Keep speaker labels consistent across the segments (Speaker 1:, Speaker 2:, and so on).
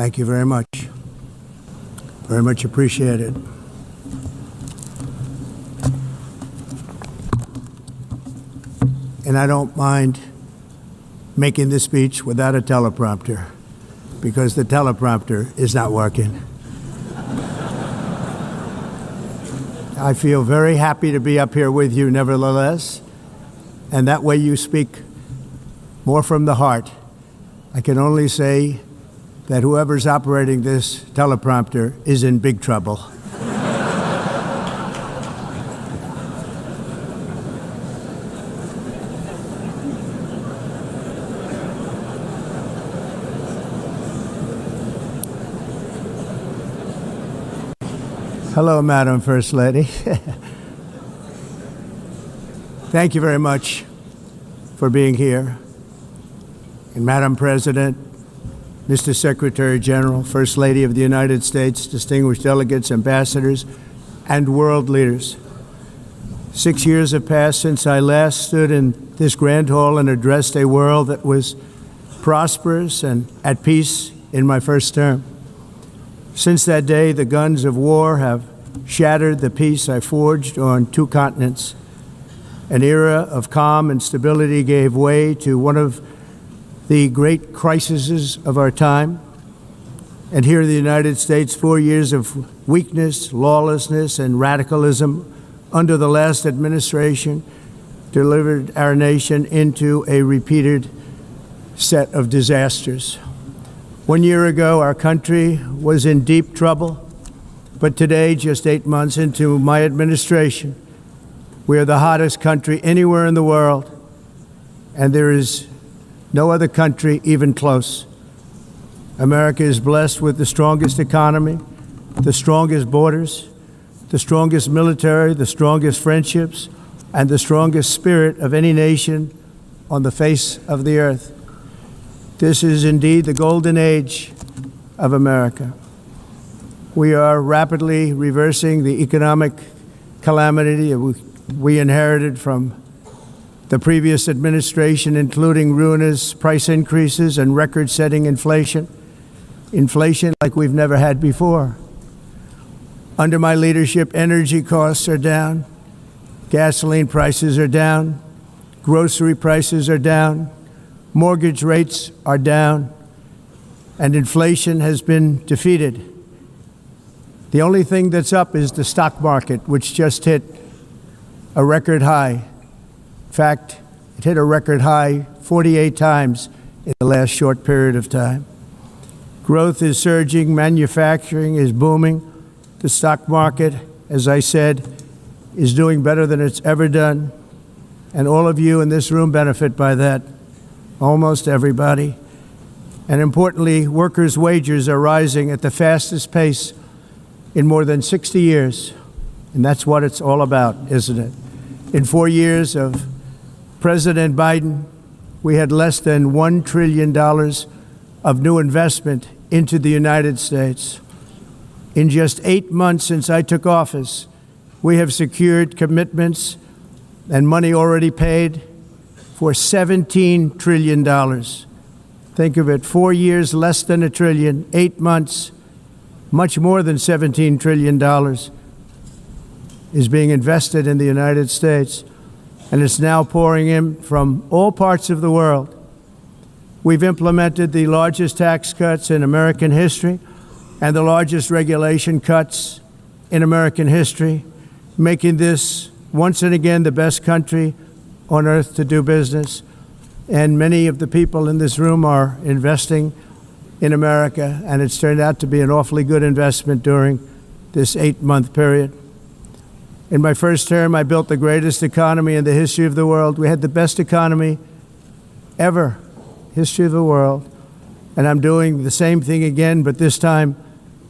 Speaker 1: Thank you very much. Very much appreciated. And I don't mind making this speech without a teleprompter, because the teleprompter is not working. I feel very happy to be up here with you nevertheless, and that way you speak more from the heart. I can only say that whoever's operating this teleprompter is in big trouble. Hello, Madam First Lady. Thank you very much for being here. And Madam President, Mr. Secretary General, First Lady of the United States, distinguished delegates, ambassadors, and world leaders. 6 years have passed since I last stood in this grand hall and addressed a world that was prosperous and at peace in my first term. Since that day, the guns of war have shattered the peace I forged on 2 continents. An era of calm and stability gave way to one of the great crises of our time. And here in the United States, 4 years of weakness, lawlessness, and radicalism under the last administration delivered our nation into a repeated set of disasters. 1 year ago, our country was in deep trouble, but today, just 8 months into my administration, we are the hottest country anywhere in the world, and there is no other country even close. America is blessed with the strongest economy, the strongest borders, the strongest military, the strongest friendships, and the strongest spirit of any nation on the face of the earth. This is indeed the golden age of America. We are rapidly reversing the economic calamity we inherited from the previous administration, including ruinous price increases and record-setting inflation like we've never had before. Under my leadership, energy costs are down, gasoline prices are down, grocery prices are down, mortgage rates are down, and inflation has been defeated. The only thing that's up is the stock market, which just hit a record high. In fact, it hit a record high 48 times in the last short period of time. Growth is surging, manufacturing is booming. The stock market, as I said, is doing better than it's ever done. And all of you in this room benefit by that, almost everybody. And importantly, workers' wages are rising at the fastest pace in more than 60 years. And that's what it's all about, isn't it? In 4 years of President Biden, we had less than $1 trillion of new investment into the United States. In just 8 months since I took office, we have secured commitments and money already paid for $17 trillion. Think of it, 4 years, less than $1 trillion, 8 months, much more than $17 trillion is being invested in the United States, and it's now pouring in from all parts of the world. We've implemented the largest tax cuts in American history and the largest regulation cuts in American history, making this once and again the best country on earth to do business. And many of the people in this room are investing in America, and it's turned out to be an awfully good investment during this 8-month period. In my first term, I built the greatest economy in the history of the world. We had the best economy ever, history of the world. And I'm doing the same thing again, but this time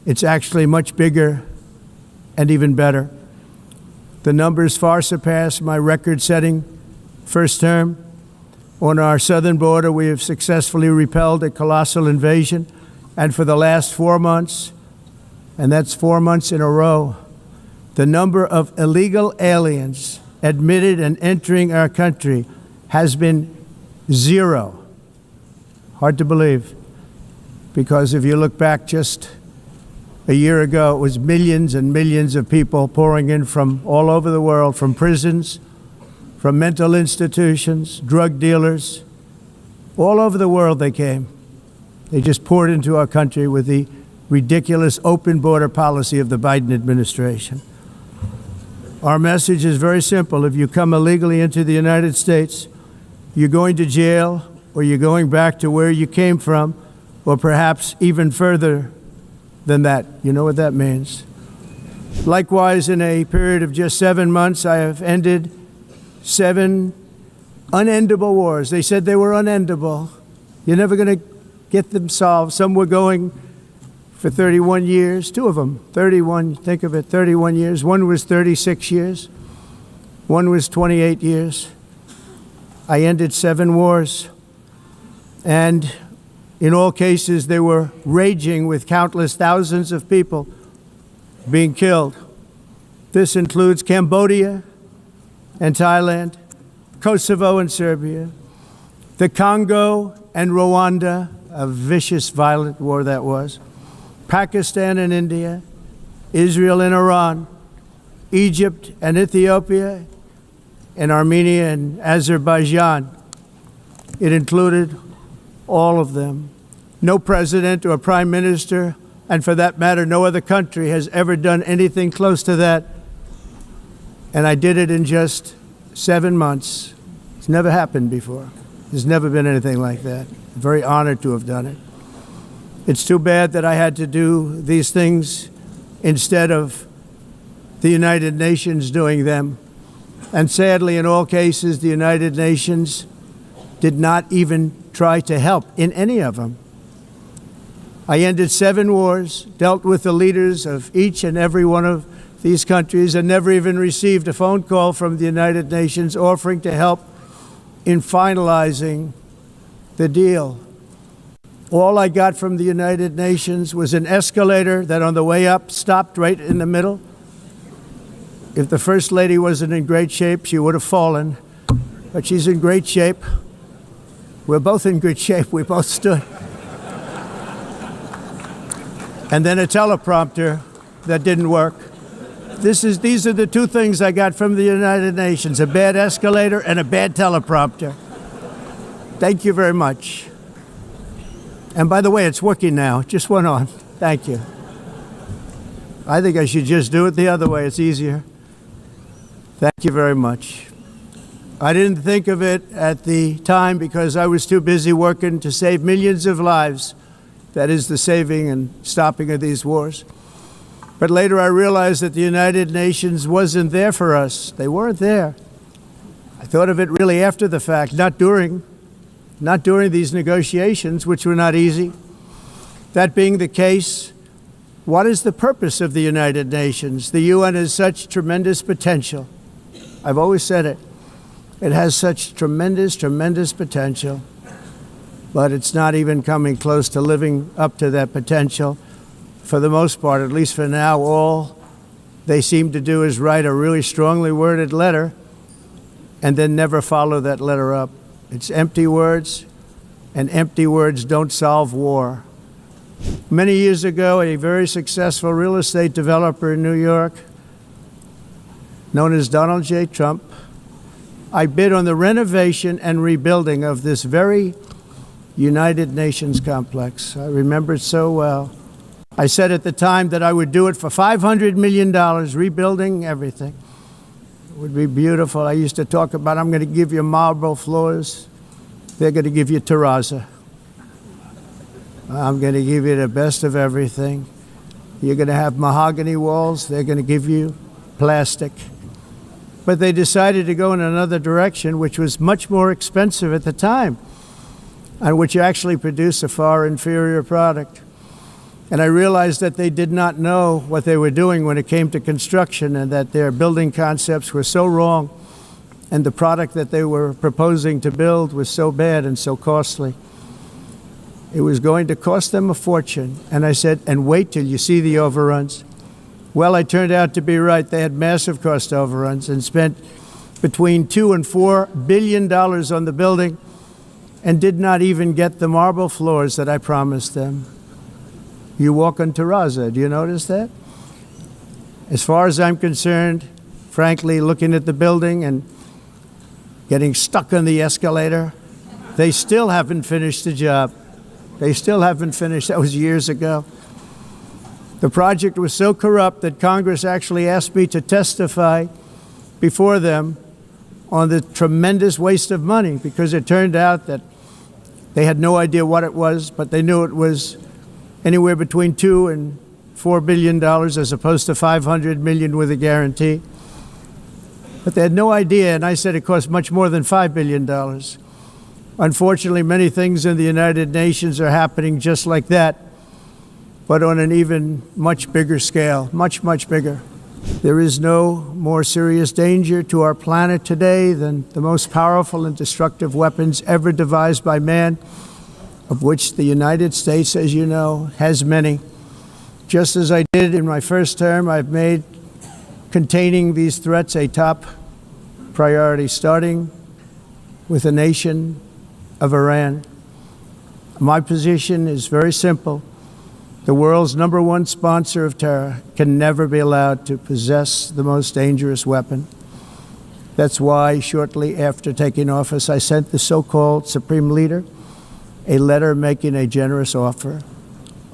Speaker 1: it's actually much bigger and even better. The numbers far surpass my record-setting first term. On our southern border, we have successfully repelled a colossal invasion. And for the last 4 months, and that's 4 months in a row, the number of illegal aliens admitted and entering our country has been 0. Hard to believe. Because if you look back just a year ago, it was millions and millions of people pouring in from all over the world, from prisons, from mental institutions, drug dealers. All over the world they came. They just poured into our country with the ridiculous open border policy of the Biden administration. Our message is very simple. If you come illegally into the United States, you're going to jail, or you're going back to where you came from, or perhaps even further than that. You know what that means. Likewise, in a period of just 7 months, I have ended 7 unendable wars. They said they were unendable. You're never going to get them solved. Some were going for 31 years, 2 of them, 31, think of it, 31 years. One was 36 years. One was 28 years. I ended 7 wars. And in all cases, they were raging with countless thousands of people being killed. This includes Cambodia and Thailand, Kosovo and Serbia, the Congo and Rwanda, a vicious, violent war that was, Pakistan and India, Israel and Iran, Egypt and Ethiopia, and Armenia and Azerbaijan. It included all of them. No president or prime minister, and for that matter, no other country has ever done anything close to that. And I did it in just 7 months. It's never happened before. There's never been anything like that. I'm very honored to have done it. It's too bad that I had to do these things instead of the United Nations doing them. And sadly, in all cases, the United Nations did not even try to help in any of them. I ended 7 wars, dealt with the leaders of each and every one of these countries, and never even received a phone call from the United Nations offering to help in finalizing the deal. All I got from the United Nations was an escalator that on the way up stopped right in the middle. If the First Lady wasn't in great shape, she would have fallen, but she's in great shape. We're both in good shape. We both stood. And then a teleprompter that didn't work. These are the 2 things I got from the United Nations, a bad escalator and a bad teleprompter. Thank you very much. And by the way, it's working now. It just went on. Thank you. I think I should just do it the other way. It's easier. Thank you very much. I didn't think of it at the time because I was too busy working to save millions of lives. That is the saving and stopping of these wars. But later I realized that the United Nations wasn't there for us. They weren't there. I thought of it really after the fact, not during these negotiations, which were not easy. That being the case, what is the purpose of the United Nations? The UN has such tremendous potential. I've always said it. It has such tremendous, tremendous potential, but it's not even coming close to living up to that potential. For the most part, at least for now, all they seem to do is write a really strongly worded letter and then never follow that letter up. It's empty words, and empty words don't solve war. Many years ago, a very successful real estate developer in New York, known as Donald J. Trump, I bid on the renovation and rebuilding of this very United Nations complex. I remember it so well. I said at the time that I would do it for $500 million, rebuilding everything. It would be beautiful. I used to talk about, I'm going to give you marble floors. They're going to give you terrazzo. I'm going to give you the best of everything. You're going to have mahogany walls. They're going to give you plastic. But they decided to go in another direction, which was much more expensive at the time, and which actually produced a far inferior product. And I realized that they did not know what they were doing when it came to construction, and that their building concepts were so wrong, and the product that they were proposing to build was so bad and so costly. It was going to cost them a fortune. And I said, and wait till you see the overruns. Well, I turned out to be right. They had massive cost overruns and spent between $2 and $4 billion on the building and did not even get the marble floors that I promised them. You walk on terraza. Do you notice that? As far as I'm concerned, frankly, looking at the building and getting stuck on the escalator, they still haven't finished the job. They still haven't finished. That was years ago. The project was so corrupt that Congress actually asked me to testify before them on the tremendous waste of money, because it turned out that they had no idea what it was, but they knew it was anywhere between $2 and $4 billion as opposed to $500 million with a guarantee. But they had no idea, and I said it cost much more than $5 billion. Unfortunately, many things in the United Nations are happening just like that, but on an even much bigger scale, much, much bigger. There is no more serious danger to our planet today than the most powerful and destructive weapons ever devised by man, of which the United States, as you know, has many. Just as I did in my first term, I've made containing these threats a top priority, starting with the nation of Iran. My position is very simple. The world's #1 sponsor of terror can never be allowed to possess the most dangerous weapon. That's why, shortly after taking office, I sent the so-called Supreme Leader a letter making a generous offer.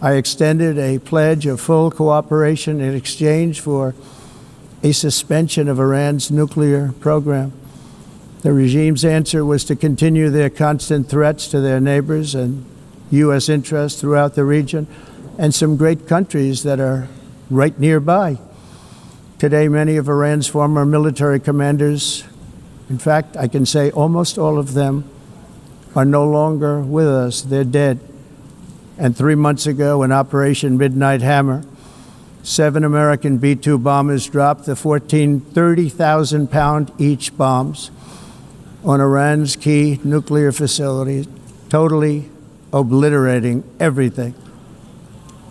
Speaker 1: I extended a pledge of full cooperation in exchange for a suspension of Iran's nuclear program. The regime's answer was to continue their constant threats to their neighbors and U.S. interests throughout the region, and some great countries that are right nearby. Today, many of Iran's former military commanders, in fact, I can say almost all of them, are no longer with us. They're dead. And 3 months ago, in Operation Midnight Hammer, 7 American B-2 bombers dropped the 14 30,000-pound each bombs on Iran's key nuclear facilities, totally obliterating everything.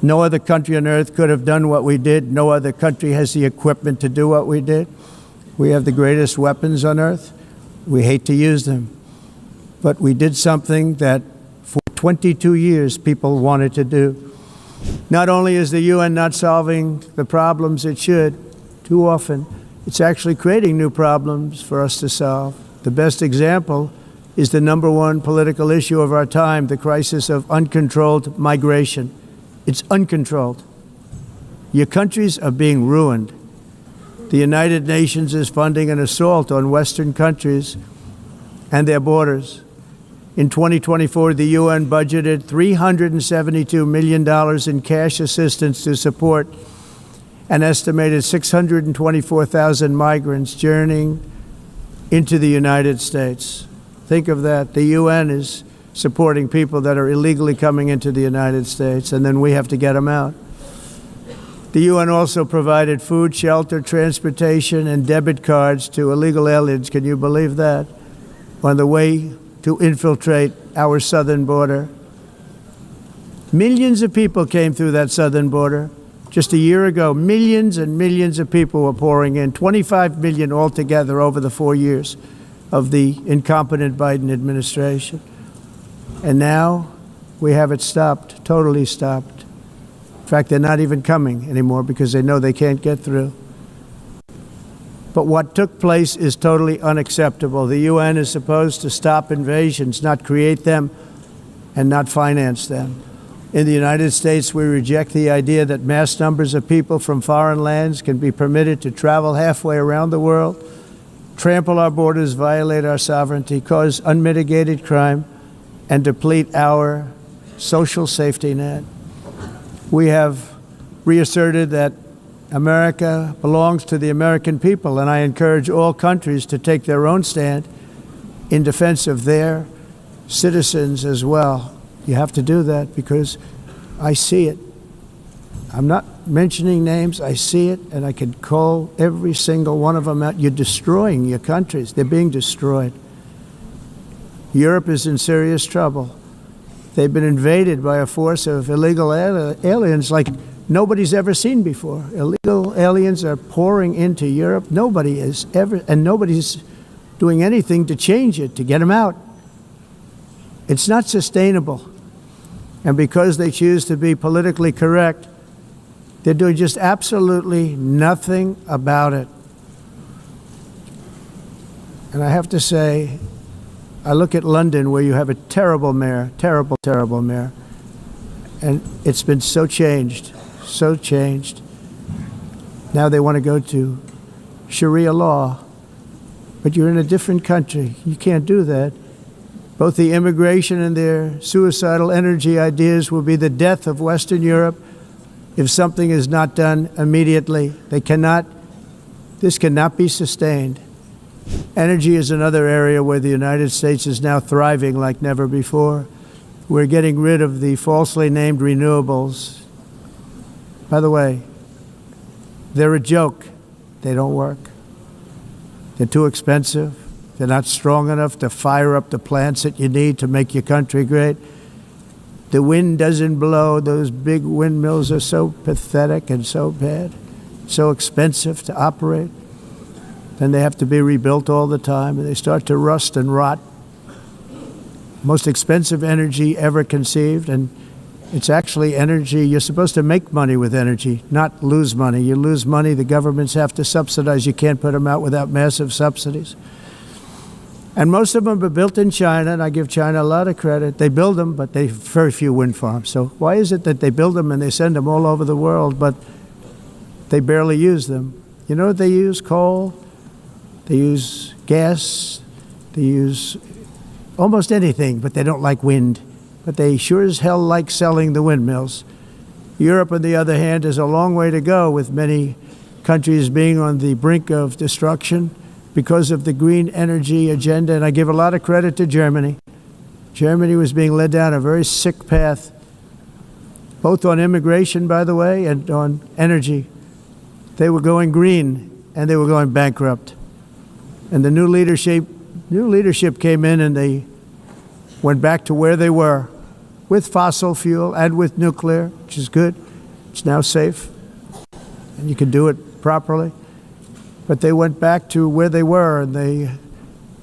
Speaker 1: No other country on earth could have done what we did. No other country has the equipment to do what we did. We have the greatest weapons on earth. We hate to use them. But we did something that for 22 years people wanted to do. Not only is the UN not solving the problems it should, too often, it's actually creating new problems for us to solve. The best example is the #1 political issue of our time, the crisis of uncontrolled migration. It's uncontrolled. Your countries are being ruined. The United Nations is funding an assault on Western countries and their borders. In 2024, the UN budgeted $372 million in cash assistance to support an estimated 624,000 migrants journeying into the United States. Think of that. The UN is supporting people that are illegally coming into the United States, and then we have to get them out. The UN also provided food, shelter, transportation, and debit cards to illegal aliens. Can you believe that? On the way to infiltrate our southern border. Millions of people came through that southern border. Just a year ago, millions and millions of people were pouring in, 25 million altogether over the 4 years of the incompetent Biden administration. And now we have it stopped, totally stopped. In fact, they're not even coming anymore because they know they can't get through. But what took place is totally unacceptable. The UN is supposed to stop invasions, not create them and not finance them. In the United States, we reject the idea that mass numbers of people from foreign lands can be permitted to travel halfway around the world, trample our borders, violate our sovereignty, cause unmitigated crime, and deplete our social safety net. We have reasserted that America belongs to the American people, and I encourage all countries to take their own stand in defense of their citizens as well. You have to do that because I see it. I'm not mentioning names. I see it, and I can call every single one of them out. You're destroying your countries. They're being destroyed. Europe is in serious trouble. They've been invaded by a force of illegal aliens like nobody's ever seen before. Illegal aliens are pouring into Europe. Nobody is ever, and nobody's doing anything to change it, to get them out. It's not sustainable. And because they choose to be politically correct, they're doing just absolutely nothing about it. And I have to say, I look at London, where you have a terrible mayor, terrible, terrible mayor, and it's been so changed, so changed. Now they want to go to Sharia law, but you're in a different country. You can't do that. Both the immigration and their suicidal energy ideas will be the death of Western Europe if something is not done immediately. This cannot be sustained. Energy is another area where the United States is now thriving like never before. We're getting rid of the falsely named renewables. By the way, they're a joke. They don't work. They're too expensive. They're not strong enough to fire up the plants that you need to make your country great. The wind doesn't blow. Those big windmills are so pathetic and so bad, so expensive to operate. Then they have to be rebuilt all the time, and they start to rust and rot. Most expensive energy ever conceived, and it's actually energy. You're supposed to make money with energy, not lose money. You lose money, the governments have to subsidize. You can't put them out without massive subsidies. And most of them are built in China, and I give China a lot of credit. They build them, but they have very few wind farms. So why is it that they build them and they send them all over the world, but they barely use them? You know what they use? Coal. They use gas. They use almost anything, but they don't like wind. But they sure as hell like selling the windmills. Europe, on the other hand, has a long way to go, with many countries being on the brink of destruction because of the green energy agenda. And I give a lot of credit to Germany. Germany was being led down a very sick path, both on immigration, by the way, and on energy. They were going green, and they were going bankrupt. And the new leadership came in, and they went back to where they were, with fossil fuel and with nuclear, which is good. It's now safe, and you can do it properly. But they went back to where they were, and they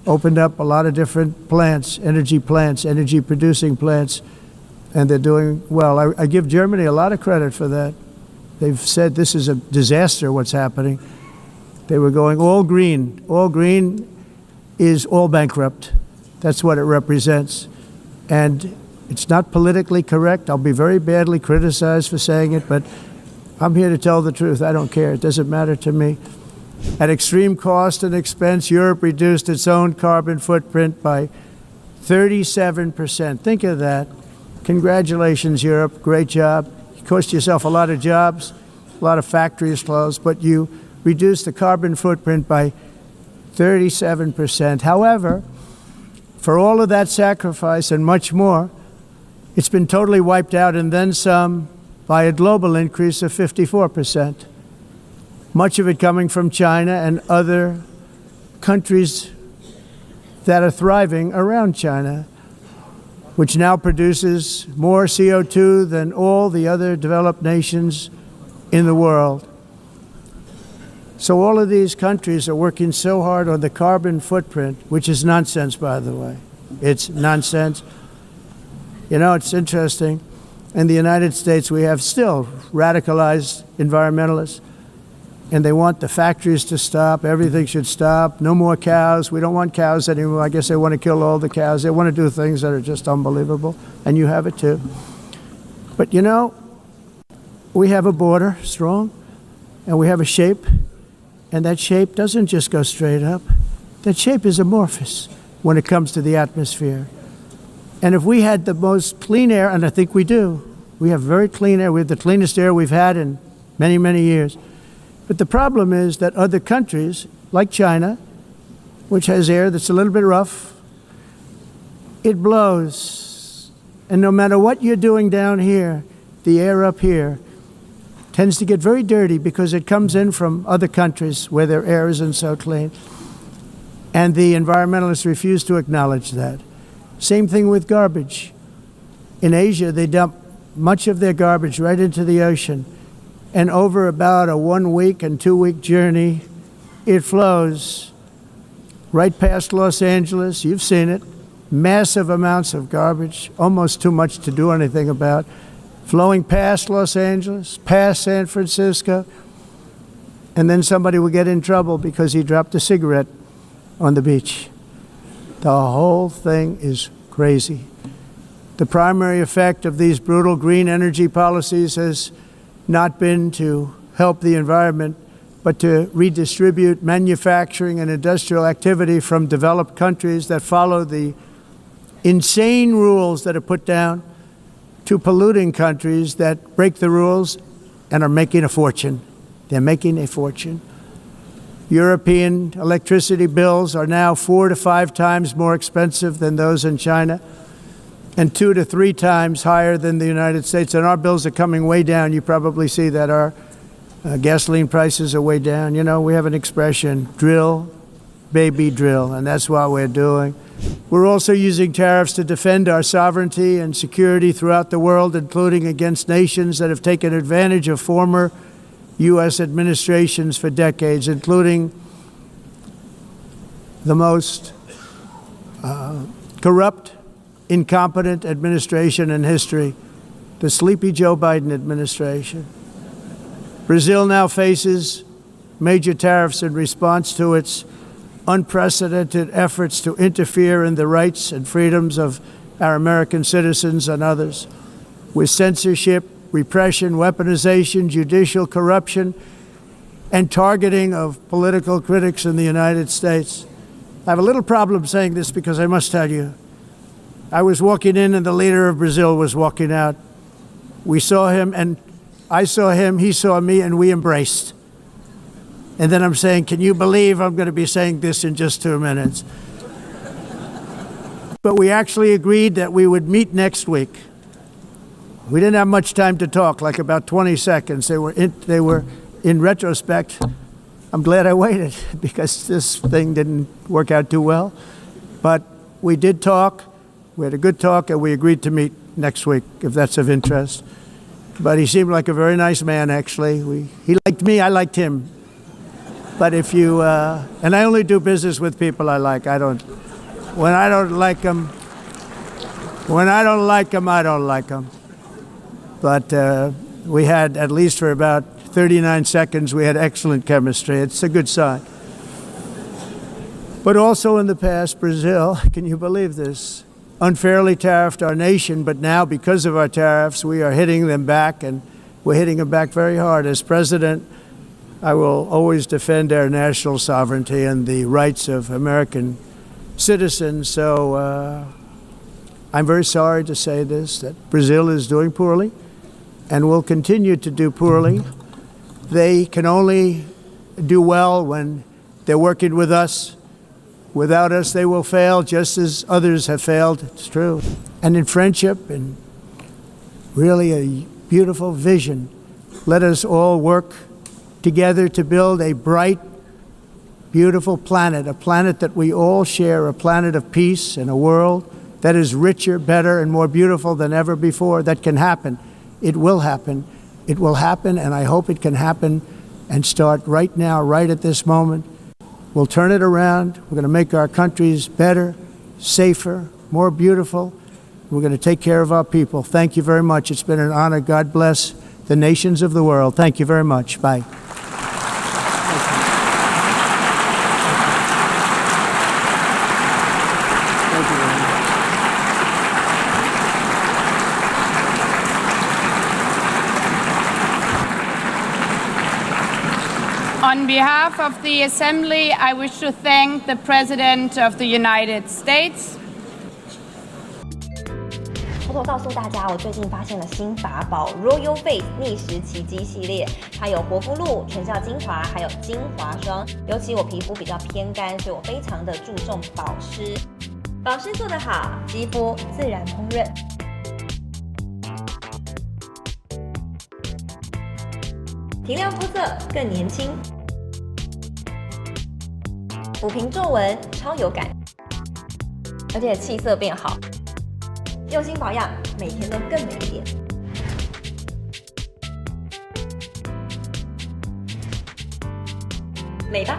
Speaker 1: opened up a lot of different plants, energy-producing plants, and they're doing well. I give Germany a lot of credit for that. They've said this is a disaster, what's happening. They were going all green. All green is all bankrupt. That's what it represents. And it's not politically correct. I'll be very badly criticized for saying it, but I'm here to tell the truth. I don't care. It doesn't matter to me. At extreme cost and expense, Europe reduced its own carbon footprint by 37%. Think of that. Congratulations, Europe. Great job. You cost yourself a lot of jobs, a lot of factories closed, but you reduced the carbon footprint by 37%. However, for all of that sacrifice and much more, it's been totally wiped out, and then some, by a global increase of 54%. Much of it coming from China and other countries that are thriving around China, which now produces more CO2 than all the other developed nations in the world. So all of these countries are working so hard on the carbon footprint, which is nonsense, by the way. It's nonsense. You know, it's interesting. In the United States, we have still radicalized environmentalists, and they want the factories to stop. Everything should stop. No more cows. We don't want cows anymore. I guess they want to kill all the cows. They want to do things that are just unbelievable, and you have it too. But you know, we have a border, strong, and we have a shape, and that shape doesn't just go straight up. That shape is amorphous when it comes to the atmosphere. And if we had the most clean air, and I think we do, we have very clean air. We have the cleanest air we've had in many, many years. But the problem is that other countries, like China, which has air that's a little bit rough, it blows. And no matter what you're doing down here, the air up here tends to get very dirty because it comes in from other countries where their air isn't so clean. And the environmentalists refuse to acknowledge that. Same thing with garbage. In Asia, they dump much of their garbage right into the ocean. And over about a 1 week and 2 week journey, it flows right past Los Angeles. You've seen it. massive amounts of garbage, almost too much to do anything about, flowing past Los Angeles, past San Francisco, and then somebody would get in trouble because he dropped a cigarette on the beach. The whole thing is crazy. The primary effect of these brutal green energy policies has not been to help the environment, but to redistribute manufacturing and industrial activity from developed countries that follow the insane rules that are put down to polluting countries that break the rules and are making a fortune. They're making a fortune. European electricity bills are now 4 to 5 times more expensive than those in China, and 2 to 3 times higher than the United States. And our bills are coming way down. You probably see that our gasoline prices are way down. You know, we have an expression, drill, baby, drill, and that's what we're doing. We're also using tariffs to defend our sovereignty and security throughout the world, including against nations that have taken advantage of former U.S. administrations for decades, including the most corrupt, incompetent administration in history, the sleepy Joe Biden administration. Brazil now faces major tariffs in response to its unprecedented efforts to interfere in the rights and freedoms of our American citizens and others, with censorship, repression, weaponization, judicial corruption, and targeting of political critics in the United States. I have a little problem saying this because I must tell you, I was walking in and the leader of Brazil was walking out. We saw him and I saw him, he saw me, and we embraced. And then I'm saying, can you believe I'm going to be saying this in just 2 minutes? But we actually agreed that we would meet next week. We didn't have much time to talk, like about 20 seconds. They were in retrospect, I'm glad I waited because this thing didn't work out too well. But we did talk, we had a good talk, and we agreed to meet next week, if that's of interest. But he seemed like a very nice man, actually. He liked me, I liked him. But if you, and I only do business with people I like. When I don't like them, I don't like them. But we had, at least for about 39 seconds, we had excellent chemistry. It's a good sign. But also in the past, Brazil, can you believe this, unfairly tariffed our nation, but now because of our tariffs, we are hitting them back, and we're hitting them back very hard. As president, I will always defend our national sovereignty and the rights of American citizens. So I'm very sorry to say this, that Brazil is doing poorly and will continue to do poorly. They can only do well when they're working with us. Without us, they will fail, just as others have failed. It's true. And in friendship and really a beautiful vision, let us all work together to build a bright, beautiful planet, a planet that we all share, a planet of peace and a world that is richer, better, and more beautiful than ever before. That can happen. It will happen. It will happen, and I hope it can happen and start right now, right at this moment. We'll turn it around. We're going to make our countries better, safer, more beautiful. We're going to take care of our people. Thank you very much. It's been an honor. God bless the nations of the world. Thank you very much. Bye.
Speaker 2: On behalf of the Assembly, I wish to thank the President of the United States.
Speaker 3: 偷偷告诉大家，我最近发现了新法宝 Royal Face 逆时奇迹系列，它有活肤露、全效精华，还有精华霜。尤其我皮肤比较偏干，所以我非常的注重保湿。保湿做得好，肌肤自然烹润。提亮肤色更年轻，抚平皱纹超有感，而且气色变好。用心保养，每天都更美一点。美吧。